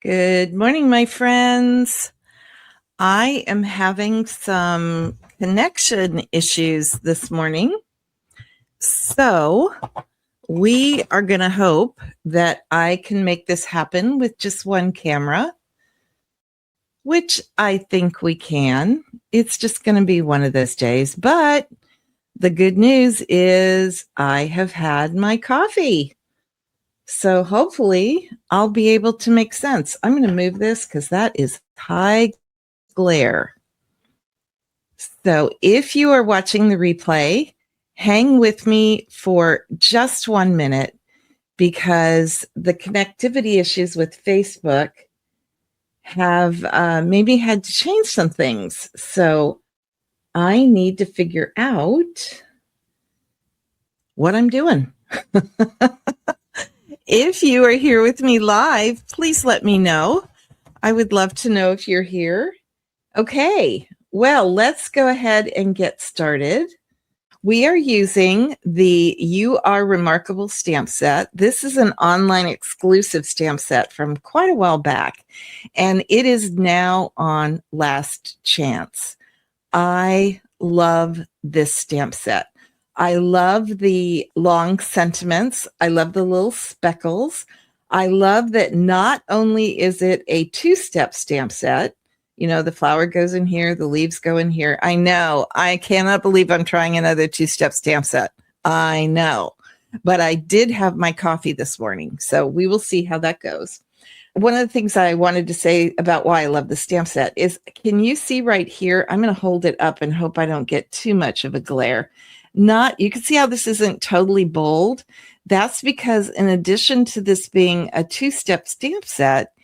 Good morning, my friends. I am having some connection issues this morning. So we are going to hope that I can make this happen with just one camera, which I think we can. It's just going to be one of those days. But the good news is I have had my coffee. So hopefully I'll be able to make sense. I'm going to move this because that is high glare. So if you are watching the replay, hang with me for just 1 minute because the connectivity issues with Facebook have maybe had to change some things. So I need to figure out what I'm doing. If you are here with me live, please let me know. I would love to know if you're here. Okay, well, let's go ahead and get started. We are using the You Are Remarkable stamp set. This is an online exclusive stamp set from quite a while back, and it is now on last chance. I love this stamp set. I love the long sentiments. I love the little speckles. I love that not only is it a two-step stamp set, you know, the flower goes in here, the leaves go in here. I know, I cannot believe I'm trying another two-step stamp set. I know, but I did have my coffee this morning, so we will see how that goes. One of the things I wanted to say about why I love the stamp set is, can you see right here? I'm going to hold it up and hope I don't get too much of a glare. You can see how this isn't totally bold. That's because in addition to this being a two-step stamp set,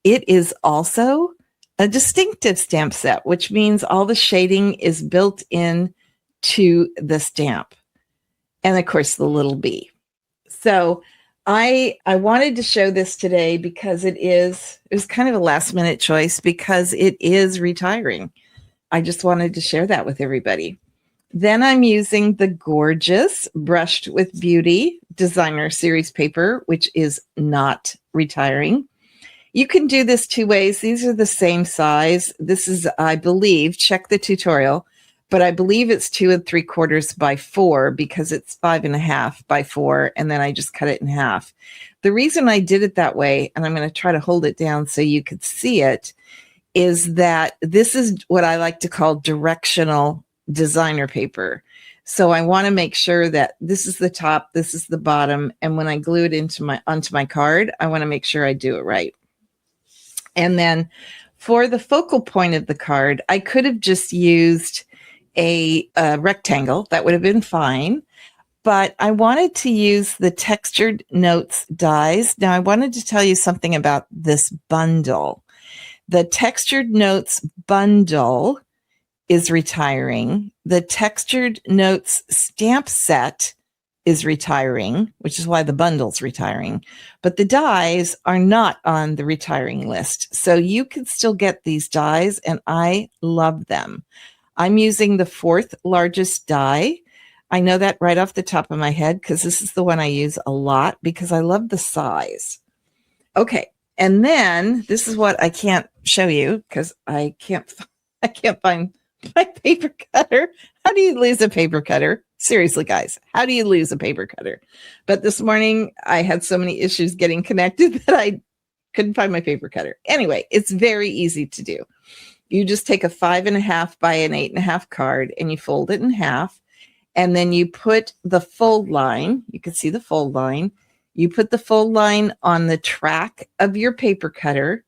it is also a distinctive stamp set, which means all the shading is built in to the stamp. And of course, the little bee. So I wanted to show this today because it was kind of a last minute choice because it is retiring. I just wanted to share that with everybody. Then I'm using the gorgeous Brushed with Beauty designer series paper, which is not retiring. You can do this two ways. These are the same size. This is, I believe, check the tutorial, but I believe it's 2 3/4 by 4 because it's 5.5 by 4, and then I just cut it in half. The reason I did it that way, and I'm going to try to hold it down so you could see it, is that this is what I like to call directional designer paper. So I want to make sure that this is the top, this is the bottom, and when I glue it onto my card, I want to make sure I do it right. And then for the focal point of the card, I could have just used a rectangle. That would have been fine. But I wanted to use the Textured Notes dies. Now, I wanted to tell you something about this bundle. The Textured Notes bundle is retiring. The Textured Notes stamp set is retiring, which is why the bundle's retiring. But the dies are not on the retiring list. So you can still get these dies, and I love them. I'm using the 4th largest die. I know that right off the top of my head because this is the one I use a lot because I love the size. Okay, and then this is what I can't show you because I can't find my paper cutter. How do you lose a paper cutter? Seriously, guys, how do you lose a paper cutter? But this morning I had so many issues getting connected that I couldn't find my paper cutter. Anyway, it's very easy to do. You just take a 5.5 by an 8.5 card and you fold it in half. And then you put the fold line. You can see the fold line. You put the fold line on the track of your paper cutter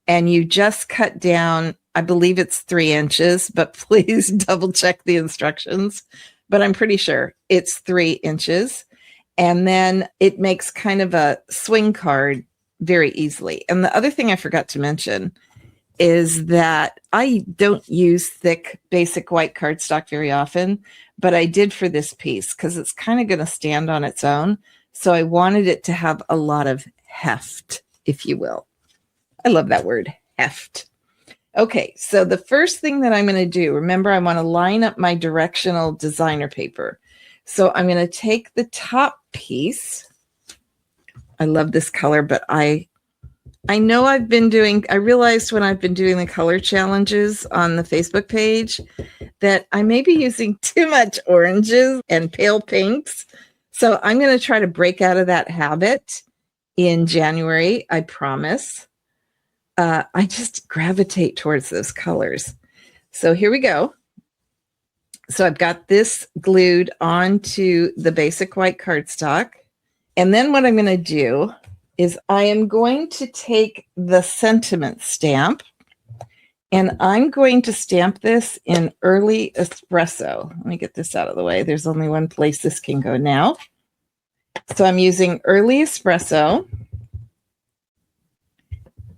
and you just cut down, I believe it's 3 inches, but please double check the instructions. But I'm pretty sure it's 3 inches. And then it makes kind of a swing card very easily. And the other thing I forgot to mention is that I don't use thick basic white cardstock very often, but I did for this piece because it's kind of going to stand on its own. So I wanted it to have a lot of heft, if you will. I love that word, heft. Okay, so the first thing that I'm going to do, remember, I want to line up my directional designer paper. So I'm going to take the top piece. I love this color, but I I know I realized when I've been doing the color challenges on the Facebook page that I may be using too much oranges and pale pinks. So I'm going to try to break out of that habit in January, I promise. I just gravitate towards those colors. So here we go. So I've got this glued onto the basic white cardstock. And then what I'm going to do is I am going to take the sentiment stamp and I'm going to stamp this in early espresso. Let me get this out of the way. There's only one place this can go now. So I'm using early espresso.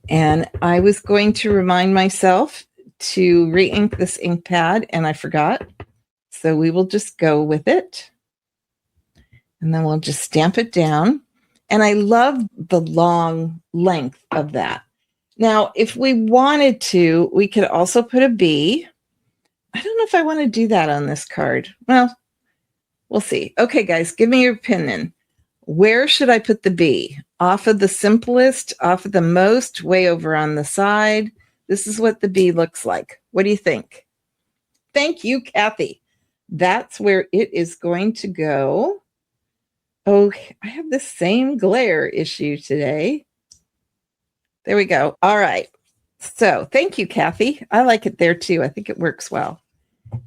And I was going to remind myself to re-ink this ink pad, and I forgot. So we will just go with it. And then we'll just stamp it down. And I love the long length of that. Now, if we wanted to, we could also put a B. I don't know if I want to do that on this card. Well, we'll see. Okay, guys, give me your opinion. Where should I put the B? Off of the simplest, off of the most, way over on the side? This is what the B looks like. What do you think? Thank you, Kathy. That's where it is going to go. Oh, I have the same glare issue today. There we go. All right. So thank you, Kathy. I like it there too. I think it works well.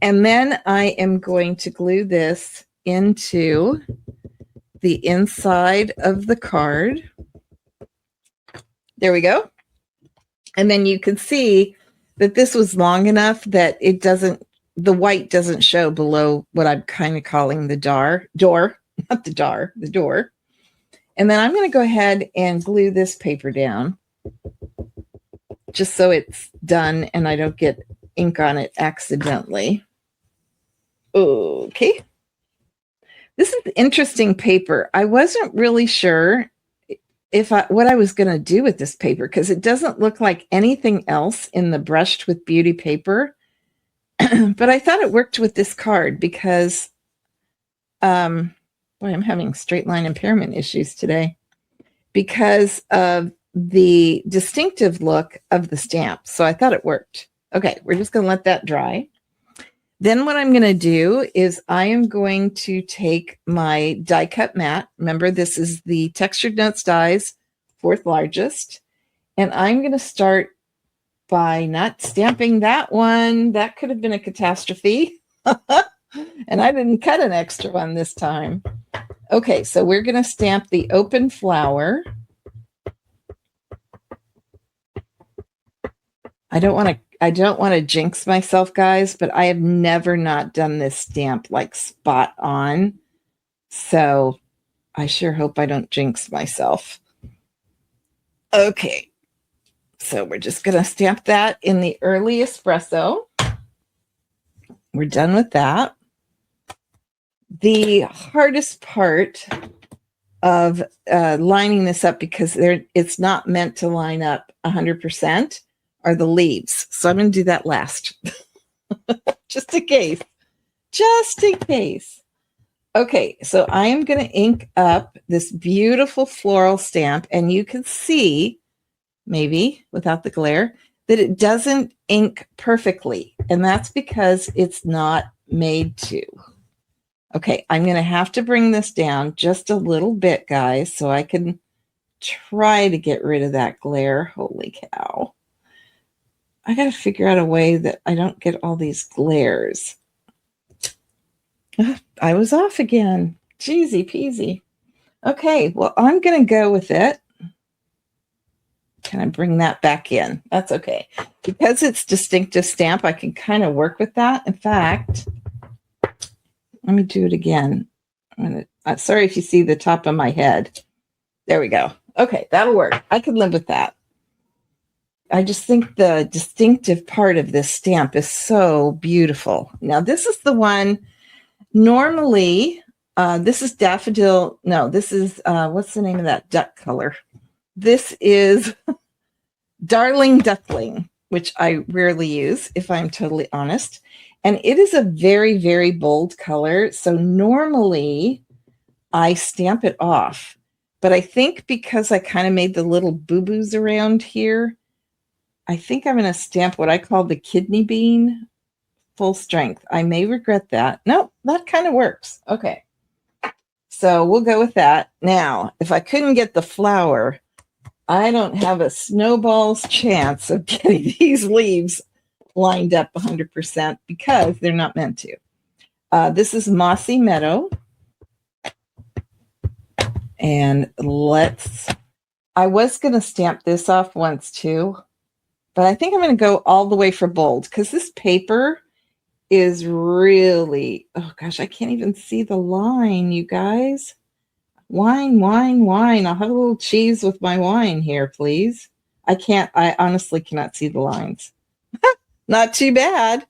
And then I am going to glue this into the inside of the card. There we go. And then you can see that this was long enough that the white doesn't show below what I'm kind of calling the door. And then I'm going to go ahead and glue this paper down just so it's done and I don't get ink on it accidentally. Okay. This is interesting paper. I wasn't really sure what I was going to do with this paper because it doesn't look like anything else in the Brushed with Beauty paper. But I thought it worked with this card because, boy, I'm having straight line impairment issues today because of the distinctive look of the stamp. So I thought it worked. Okay, we're just going to let that dry. Then what I'm going to do is I am going to take my die cut mat. Remember, this is the Textured Notes dies, 4th largest. And I'm going to start by not stamping that one. That could have been a catastrophe. And I didn't cut an extra one this time. Okay, so we're going to stamp the open flower. I don't want to jinx myself, guys, but I have never not done this stamp like spot on. So I sure hope I don't jinx myself. Okay. So we're just going to stamp that in the early espresso. We're done with that. The hardest part of lining this up, because it's not meant to line up 100%, are the leaves. So I'm going to do that last. Just in case. Just in case. Okay, so I am going to ink up this beautiful floral stamp, and you can see, maybe without the glare, that it doesn't ink perfectly, and that's because it's not made to. Okay, I'm going to have to bring this down just a little bit, guys, so I can try to get rid of that glare. Holy cow. I got to figure out a way that I don't get all these glares. I was off again. Jeezy peasy. Okay, well, I'm going to go with it. Can I bring that back in? That's okay. Because it's distinctive stamp, I can kind of work with that. In fact, let me do it again. I'm sorry if you see the top of my head. There we go. Okay, that'll work. I can live with that. I just think the distinctive part of this stamp is so beautiful. Now, this is the one, normally, this is daffodil. No, this is, what's the name of that duck color? This is Darling Duckling, which I rarely use, if I'm totally honest. And it is a very, very bold color. So normally I stamp it off. But I think because I kind of made the little boo-boos around here, I think I'm going to stamp what I call the kidney bean full strength. I may regret that. Nope, that kind of works. Okay. So we'll go with that. Now, if I couldn't get the flower, I don't have a snowball's chance of getting these leaves lined up 100% because they're not meant to. This is Mossy Meadow. And I was going to stamp this off once too, but I think I'm going to go all the way for bold because this paper is really, oh gosh, I can't even see the line, you guys. Wine, wine, wine. I'll have a little cheese with my wine here, please. I honestly cannot see the lines. Not too bad.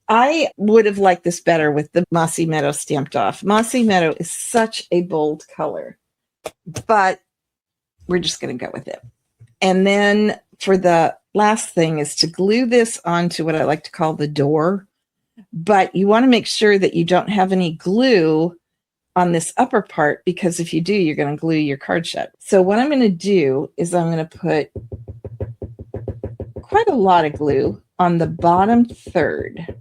I would have liked this better with the Mossy Meadow stamped off. Mossy Meadow is such a bold color, but we're just going to go with it. And then for the last thing is to glue this onto what I like to call the door, but you want to make sure that you don't have any glue on this upper part, because if you do, you're going to glue your card shut. So what I'm going to do is I'm going to put quite a lot of glue on the bottom third.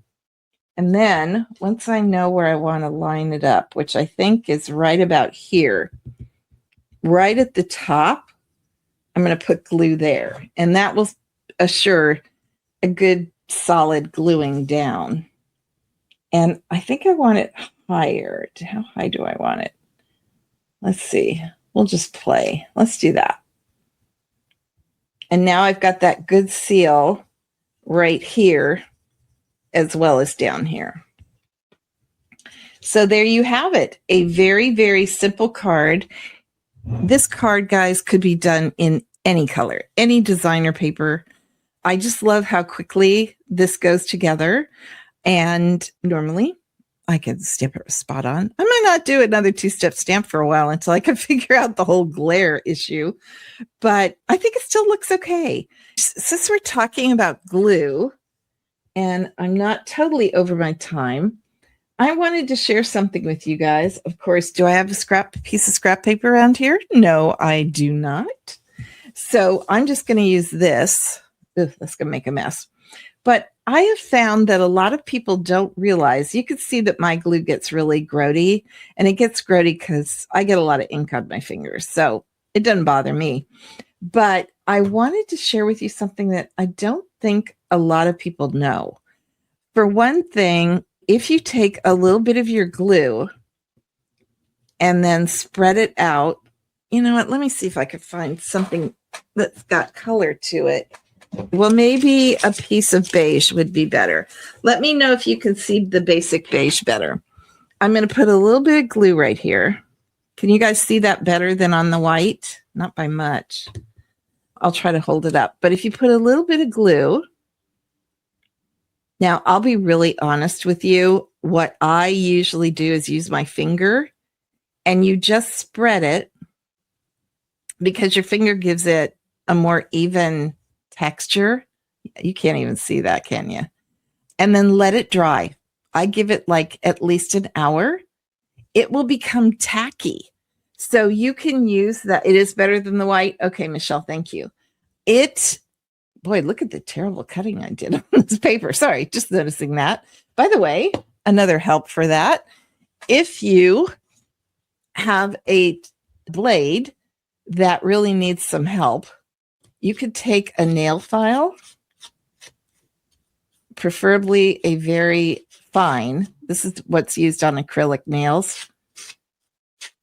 And then once I know where I want to line it up, which I think is right about here, right at the top, I'm going to put glue there. And that will assure a good solid gluing down. And I think I want it higher. How high do I want it? Let's see. We'll just play. Let's do that. And now I've got that good seal right here as well as down here. So there you have it. A very, very simple card. This card, guys, could be done in any color, any designer paper. I just love how quickly this goes together. And normally I can stamp it spot on. I might not do another two-step stamp for a while until I can figure out the whole glare issue, but I think it still looks okay. Since we're talking about glue, and I'm not totally over my time, I wanted to share something with you guys. Of course, do I have a piece of scrap paper around here? No, I do not. So I'm just going to use this. Ugh, that's going to make a mess. But I have found that a lot of people don't realize, you can see that my glue gets really grody, and it gets grody because I get a lot of ink on my fingers. So it doesn't bother me. But I wanted to share with you something that I don't think a lot of people know. For one thing, if you take a little bit of your glue and then spread it out, you know what? Let me see if I could find something that's got color to it. Well, maybe a piece of beige would be better. Let me know if you can see the basic beige better. I'm going to put a little bit of glue right here. Can you guys see that better than on the white? Not by much. I'll try to hold it up. But if you put a little bit of glue, now I'll be really honest with you. What I usually do is use my finger, and you just spread it because your finger gives it a more even texture. You can't even see that, can you? And then let it dry. I give it like at least an hour. It will become tacky. So you can use that. It is better than the white. Okay, Michelle, thank you. Boy, look at the terrible cutting I did on this paper. Sorry, just noticing that. By the way, another help for that. If you have a blade that really needs some help, you could take a nail file, preferably a very fine. This is what's used on acrylic nails.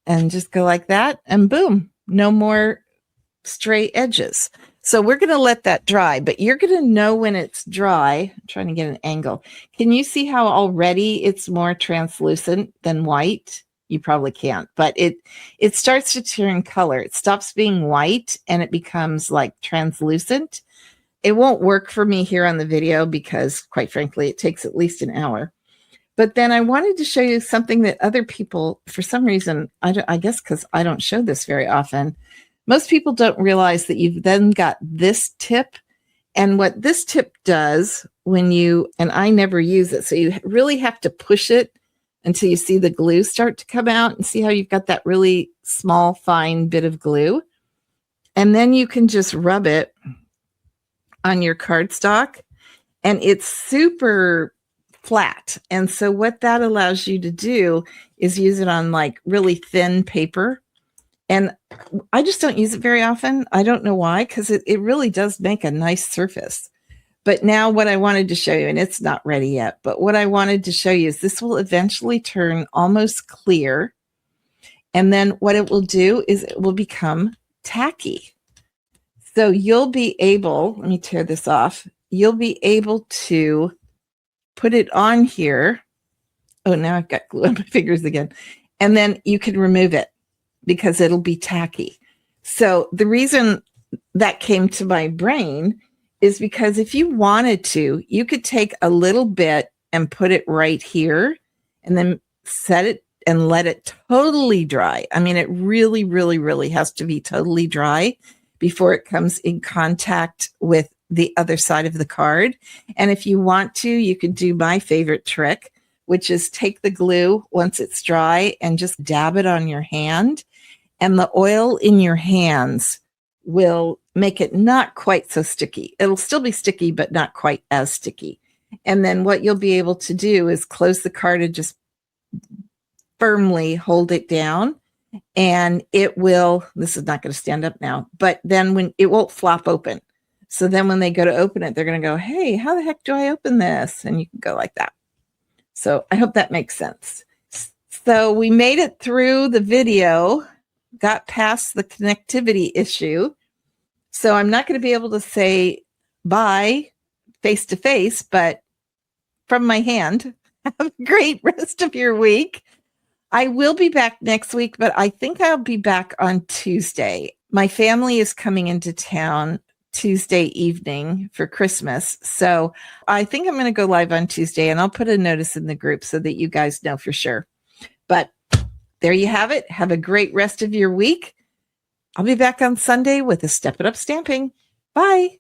And just go like that, and boom, no more stray edges. So we're going to let that dry, but you're going to know when it's dry. I'm trying to get an angle. Can you see how already it's more translucent than white? You probably can't, but it starts to turn color. It stops being white and it becomes like translucent. It won't work for me here on the video because, quite frankly, it takes at least an hour. But then I wanted to show you something that other people, for some reason, I guess because I don't show this very often, most people don't realize that you've then got this tip. And what this tip does when and I never use it, so you really have to push it until you see the glue start to come out, and see how you've got that really small, fine bit of glue. And then you can just rub it on your cardstock, and it's super flat. And so what that allows you to do is use it on like really thin paper. And I just don't use it very often. I don't know why, because it really does make a nice surface. But now what I wanted to show you, and it's not ready yet, but what I wanted to show you is this will eventually turn almost clear. And then what it will do is it will become tacky. So you'll be able, let me tear this off. You'll be able to put it on here. Oh, now I've got glue on my fingers again. And then you can remove it because it'll be tacky. So the reason that came to my brain is because if you wanted to, you could take a little bit and put it right here and then set it and let it totally dry. I mean, it really, really, really has to be totally dry before it comes in contact with the other side of the card. And if you want to, you could do my favorite trick, which is take the glue once it's dry and just dab it on your hand. And the oil in your hands will make it not quite so sticky. It'll still be sticky, but not quite as sticky. And then what you'll be able to do is close the card and just firmly hold it down. And it will, this is not going to stand up now, but then when it won't flop open. So then when they go to open it, they're going to go, hey, how the heck do I open this? And you can go like that. So I hope that makes sense. So we made it through the video, got past the connectivity issue. So I'm not going to be able to say bye face to face, but from my hand, have a great rest of your week. I will be back next week, but I think I'll be back on Tuesday. My family is coming into town Tuesday evening for Christmas. So I think I'm going to go live on Tuesday, and I'll put a notice in the group so that you guys know for sure. But there you have it. Have a great rest of your week. I'll be back on Sunday with a Step It Up stamping. Bye.